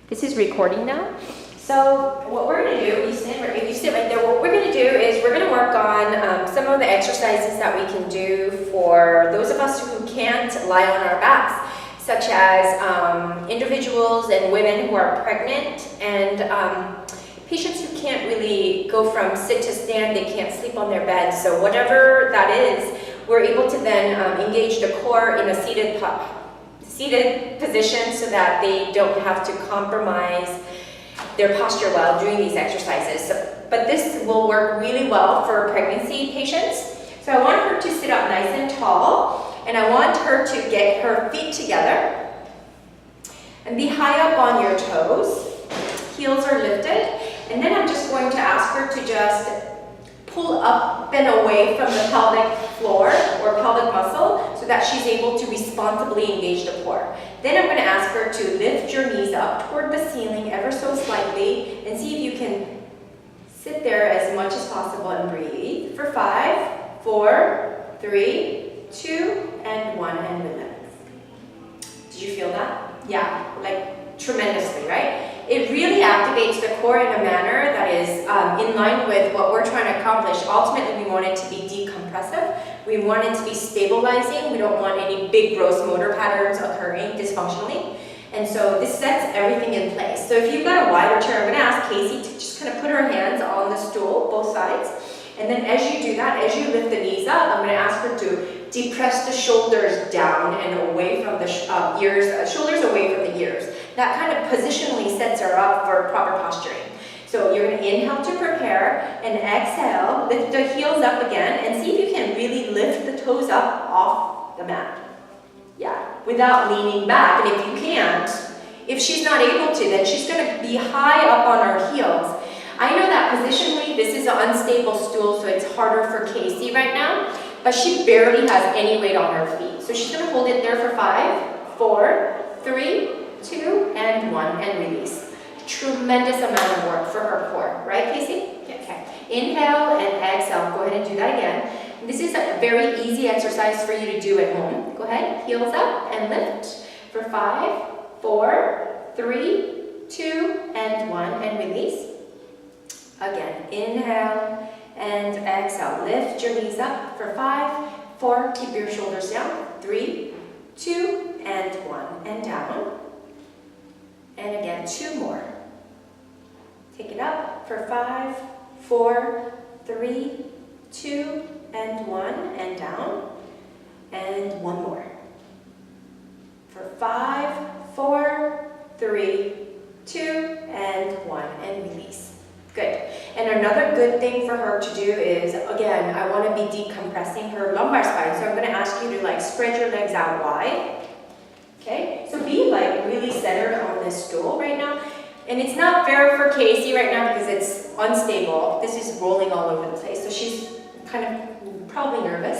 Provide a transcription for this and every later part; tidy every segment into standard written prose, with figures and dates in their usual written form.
This is recording now. So what we're going to do, if you sit right there, what we're going to do is we're going to work on some of the exercises that we can do for those of us who can't lie on our backs, such as individuals and women who are pregnant and patients who can't really go from sit to stand, they can't sleep on their bed. So whatever that is, we're able to then engage the core in a seated position so that they don't have to compromise their posture while doing these exercises. But this will work really well for pregnancy patients. So I want her to sit up nice and tall, and I want her to get her feet together and be high up on your toes. Heels are lifted, and then I'm just going to ask her to just pull up and away from the pelvic floor or pelvic muscle so that she's able to responsibly engage the core. Then I'm going to ask her to lift your knees up toward the ceiling ever so slightly and see if you can sit there as much as possible and breathe. For 5, 4, 3, 2, and 1, and relax. Did you feel that? Yeah, like tremendously, right? It really activates the core in a manner that is in line with what we're trying to accomplish. Ultimately, we want it to be decompressive. We want it to be stabilizing. We don't want any big gross motor patterns occurring dysfunctionally. And so this sets everything in place. So if you've got a wider chair, I'm going to ask Casey to just kind of put her hands on the stool, both sides. And then as you do that, as you lift the knees up, I'm going to ask her to depress the shoulders down and away from the ears, shoulders away from the ears. That kind of positionally sets her up for proper posturing. So you're going to inhale to prepare and exhale, lift the heels up again and see if you can really lift the toes up off the mat. Yeah, without leaning back. And if you can't, if she's not able to, then she's going to be high up on her heels. I know that positionally this is an unstable stool, so it's harder for Casey right now, but she barely has any weight on her feet. So she's going to hold it there for 5, 4, 3, 2, and 1, and release. Tremendous amount of work for her core, right, Casey? Okay. Inhale and exhale. Go ahead and do that again. This is a very easy exercise for you to do at home. Go ahead, heels up and lift for 5, 4, 3, 2, and 1, and release. Again, inhale and exhale. Lift your knees up for 5, 4, keep your shoulders down, 3, 2, and 1, and down. And again, 2 more. Take it up for 5, 4, 3, 2, and 1, and down. And 1 more. For 5, 4, 3, 2, and 1, and release. Good. And another good thing for her to do is, again, I want to be decompressing her lumbar spine. So I'm going to ask you to spread your legs out wide. Okay? So be really centered on this stool right now. And it's not fair for Casey right now because it's unstable. This is rolling all over the place. So she's kind of probably nervous.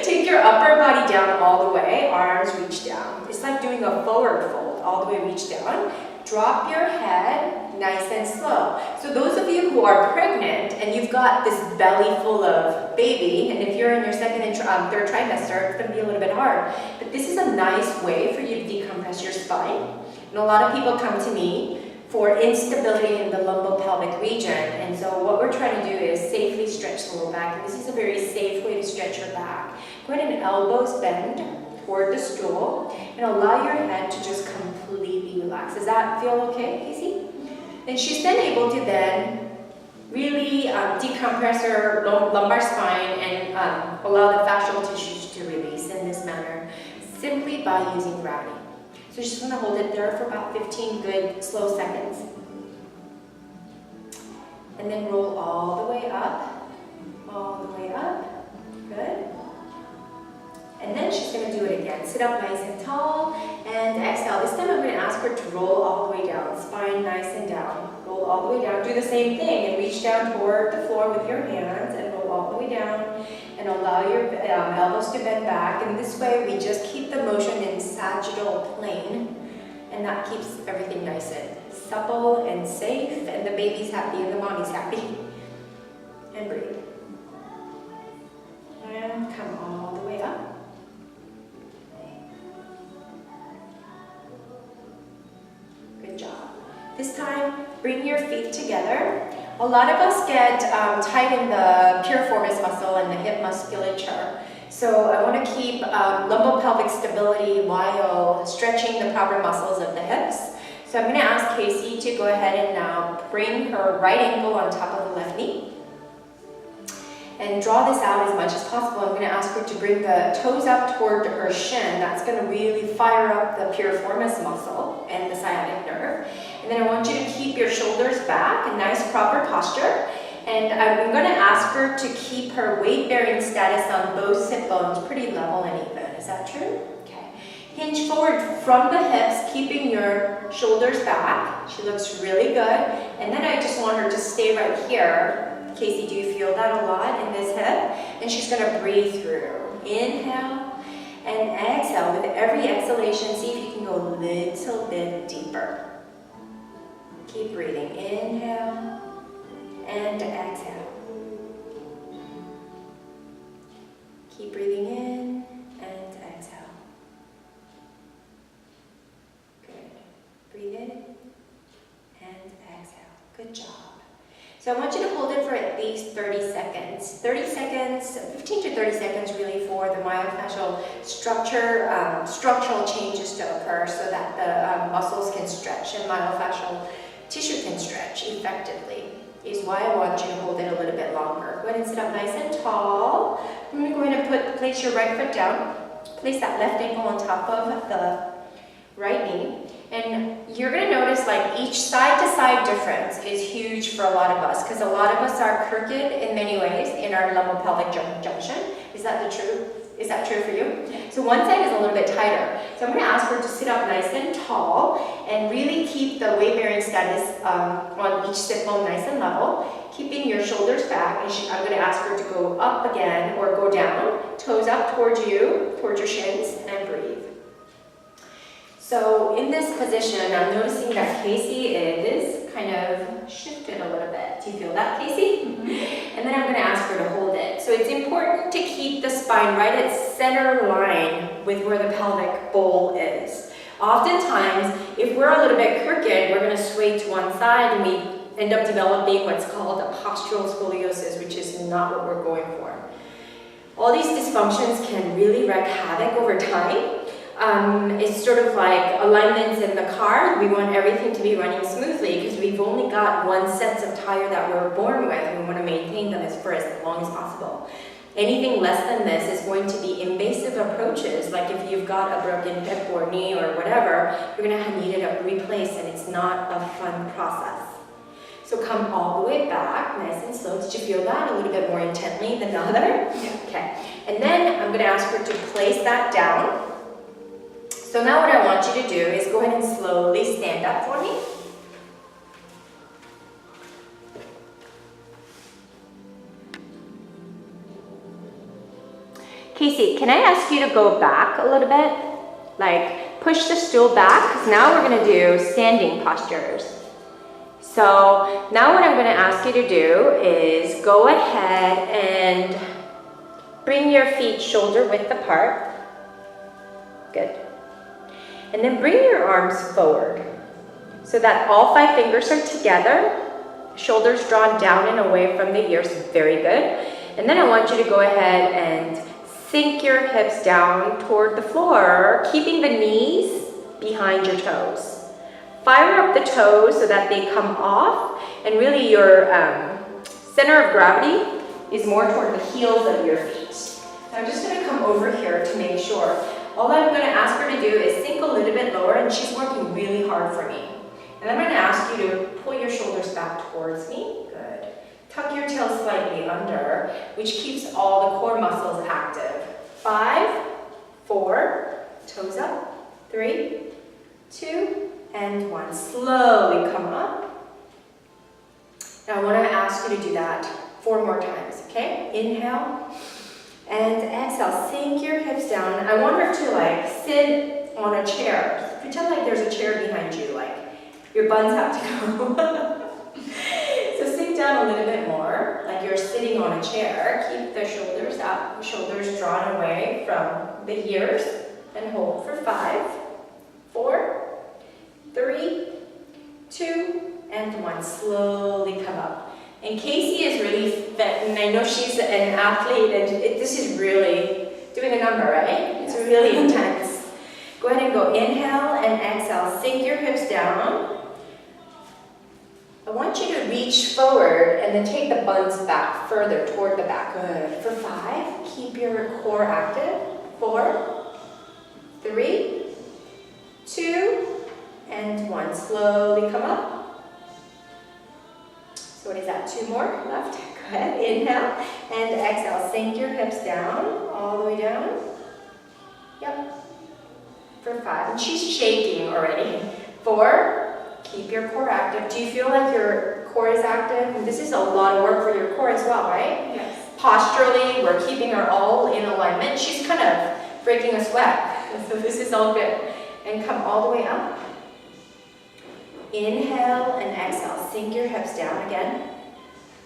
Take your upper body down all the way. Arms reach down. It's like doing a forward fold. All the way reach down. Drop your head nice and slow. So those of you who are pregnant and you've got this belly full of baby, and if you're in your second and third trimester, it's going to be a little bit hard. But this is a nice way for you to decompress your spine. And a lot of people come to me for instability in the lumbopelvic region. And so what we're trying to do is safely stretch the low back. And this is a very safe way to stretch your back. Go ahead and elbows bend toward the stool and allow your head to just completely relax. Does that feel okay, Casey? And she's then able to then really decompress her lumbar spine and allow the fascial tissues to release in this manner simply by using gravity. So she's going to hold it there for about 15 good slow seconds. And then roll all the way up, all the way up. Good. And then she's going to do it again. Sit up nice and tall and exhale. This time I'm going to ask her to roll all the way down. Spine nice and down. Roll all the way down. Do the same thing and reach down toward the floor with your hands and roll all the way down and allow your elbows to bend back. And this way we just keep the motion in sagittal plane and that keeps everything nice and supple and safe and the baby's happy and the mommy's happy. And breathe. And come all the way up. Good job. This time, bring your feet together. A lot of us get tight in the piriformis muscle and the hip musculature. So I want to keep lumbopelvic stability while stretching the proper muscles of the hips. So I'm going to ask Casey to go ahead and now bring her right ankle on top of the left knee. And draw this out as much as possible. I'm going to ask her to bring the toes up toward her shin. That's going to really fire up the piriformis muscle and the sciatic nerve. And then I want you to keep your shoulders back, a nice proper posture. And I'm going to ask her to keep her weight-bearing status on both sit bones pretty level and even. Is that true? Okay. Hinge forward from the hips, keeping your shoulders back. She looks really good. And then I just want her to stay right here. Casey, do you feel that a lot in this hip? And she's going to breathe through. Inhale and exhale. With every exhalation, see if you can go a little bit deeper. Keep breathing. Inhale and exhale. Keep breathing in and exhale. Good. Breathe in and exhale. Good job. So I want you to hold it for at least 30 seconds. 30 seconds, 15 to 30 seconds really for the myofascial structure, structural changes to occur so that the muscles can stretch and myofascial tissue can stretch effectively. Is why I want you to hold it a little bit longer. Go ahead and sit up nice and tall. I'm going to go ahead and place your right foot down. Place that left ankle on top of the right knee. And you're going to notice like each side-to-side difference is huge for a lot of us because a lot of us are crooked in many ways in our lumbopelvic junction. Is that true? Is that true for you? So one side is a little bit tighter. So I'm going to ask her to sit up nice and tall and really keep the weight-bearing status on each sit bone nice and level, keeping your shoulders back. And I'm going to ask her to go up again or go down, toes up towards you, towards your shins, and breathe. So in this position, I'm noticing that Casey is kind of shifted a little bit. Do you feel that, Casey? Mm-hmm. And then I'm going to ask her to hold it. So it's important to keep the spine right at center line with where the pelvic bowl is. Oftentimes, if we're a little bit crooked, we're going to sway to one side and we end up developing what's called a postural scoliosis, which is not what we're going for. All these dysfunctions can really wreak havoc over time. It's sort of like alignments in the car. We want everything to be running smoothly because we've only got one set of tire that we're born with. We want to maintain them for as long as possible. Anything less than this is going to be invasive approaches, like if you've got a broken hip or knee or whatever, you're going to need it replaced and it's not a fun process. So come all the way back, nice and slow. Did you feel that a little bit more intently than the other? Yeah. Okay. And then I'm going to ask her to place that down. So now what I want you to do is go ahead and slowly stand up for me. Casey, can I ask you to go back a little bit? Like push the stool back, because now we're going to do standing postures. So now what I'm going to ask you to do is go ahead and bring your feet shoulder width apart. Good. And then bring your arms forward so that all 5 fingers are together, shoulders drawn down and away from the ears. Very good. And then I want you to go ahead and sink your hips down toward the floor, keeping the knees behind your toes. Fire up the toes so that they come off, and really your center of gravity is more toward the heels of your feet. So I'm just going to come over here to make sure. All I'm going to ask her to do is sink a little bit lower, and she's working really hard for me. And I'm going to ask you to pull your shoulders back towards me. Good. Tuck your tail slightly under, which keeps all the core muscles active. 5, 4, toes up, 3, 2, and 1. Slowly come up. Now I want to ask you to do that 4 more times, okay? Inhale. And exhale, sink your hips down. I want her to like sit on a chair. Pretend like there's a chair behind you, like your buns have to go. So sink down a little bit more, like you're sitting on a chair. Keep the shoulders up, shoulders drawn away from the ears, and hold for 5, 4, 3, 2, and 1. Slowly come up. And Casey is really fit, and I know she's an athlete, and this is really doing a number, right? It's really intense. Go ahead and go inhale and exhale. Sink your hips down. I want you to reach forward and then take the buns back further toward the back. Good. For 5, keep your core active. 4, 3, 2, and 1. Slowly come up. So what is that? 2 more left. Go ahead. Inhale and exhale. Sink your hips down, all the way down. Yep. For 5. And she's shaking already. 4. Keep your core active. Do you feel like your core is active? And this is a lot of work for your core as well, right? Yes. Posturally, we're keeping her all in alignment. She's kind of breaking a sweat. So this is all good. And come all the way up. Inhale and exhale. Sink your hips down again.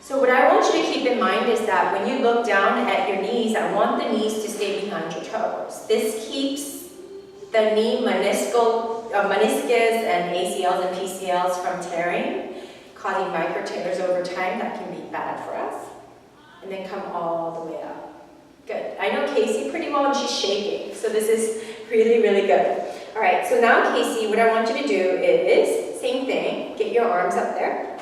So what I want you to keep in mind is that when you look down at your knees, I want the knees to stay behind your toes. This keeps the knee meniscus and ACLs and PCLs from tearing, causing micro tears over time. That can be bad for us. And then come all the way up. Good. I know Casey pretty well, and she's shaking. So this is really, really good. All right, so now Casey, what I want you to do is, same thing, get your arms up there.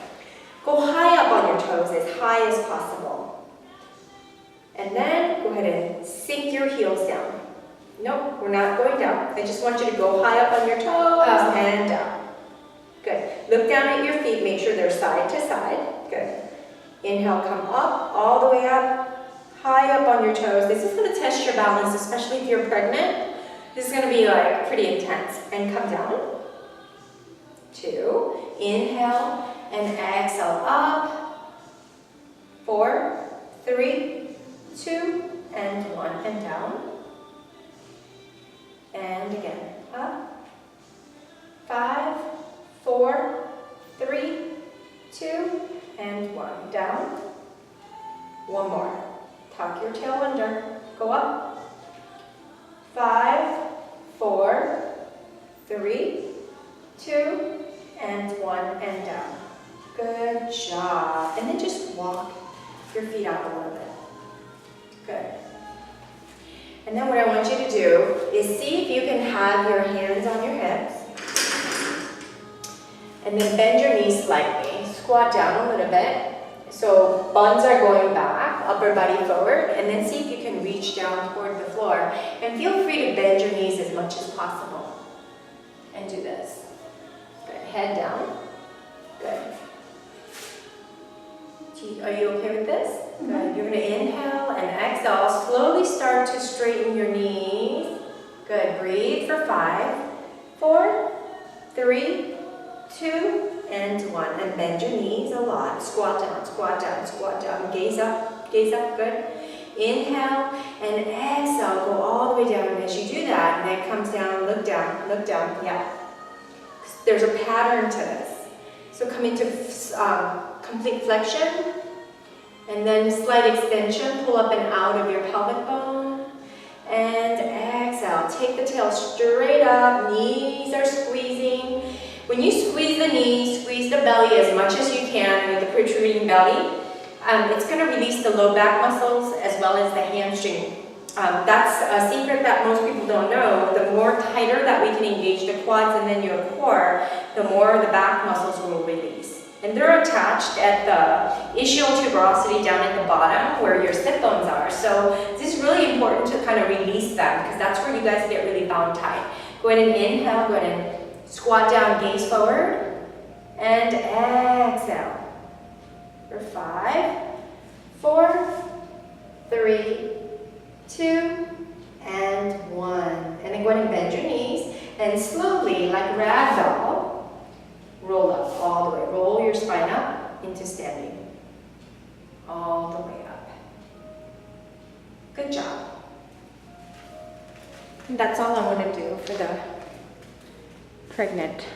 Go high up on your toes, as high as possible. And then go ahead and sink your heels down. Nope, we're not going down. I just want you to go high up on your toes and down. Good. Look down at your feet, make sure they're side to side. Good. Inhale, come up, all the way up, high up on your toes. This is going to test your balance, especially if you're pregnant. This is going to be like pretty intense. And come down. 2. Inhale and exhale up. 4, 3, 2, and 1, and down. And again, up. 5, 4, 3, 2, and 1. Down. 1 more. Tuck your tail under. Go up. 5, 4, 3, 2, and 1, and down. Good job. And then just walk your feet out a little bit. Good. And then what I want you to do is see if you can have your hands on your hips. And then bend your knees slightly. Squat down a little bit. So buns are going back, upper body forward. And then see if you can reach down toward the floor. And feel free to bend your knees as much as possible. And do this. Good. Head down. Good. Are you okay with this? Good. You're going to inhale and exhale. Slowly start to straighten your knees. Good. Breathe for 5, 4, 3, 2, and 1. And bend your knees a lot. Squat down, squat down, squat down. Gaze up, gaze up. Good. Inhale and exhale. Go all the way down. And as you do that, neck comes down, look down, look down. Yeah. There's a pattern to this. So come into complete flexion, and then slight extension, pull up and out of your pelvic bone, and exhale. Take the tail straight up, knees are squeezing. When you squeeze the knees, squeeze the belly as much as you can with the protruding belly. It's going to release the low back muscles as well as the hamstring. That's a secret that most people don't know. The more tighter that we can engage the quads and then your core, the more the back muscles will release. And they're attached at the ischial tuberosity down at the bottom where your sit bones are. So this is really important to kind of release them because that's where you guys get really bound tight. Go ahead and inhale, go ahead and squat down, gaze forward, and exhale. For 5, 4, 3, 2, and 1. And then go ahead and bend your knees and slowly, like ragdoll, roll up all the way. Roll your spine up into standing. All the way up. Good job. And that's all I want to do for the pregnant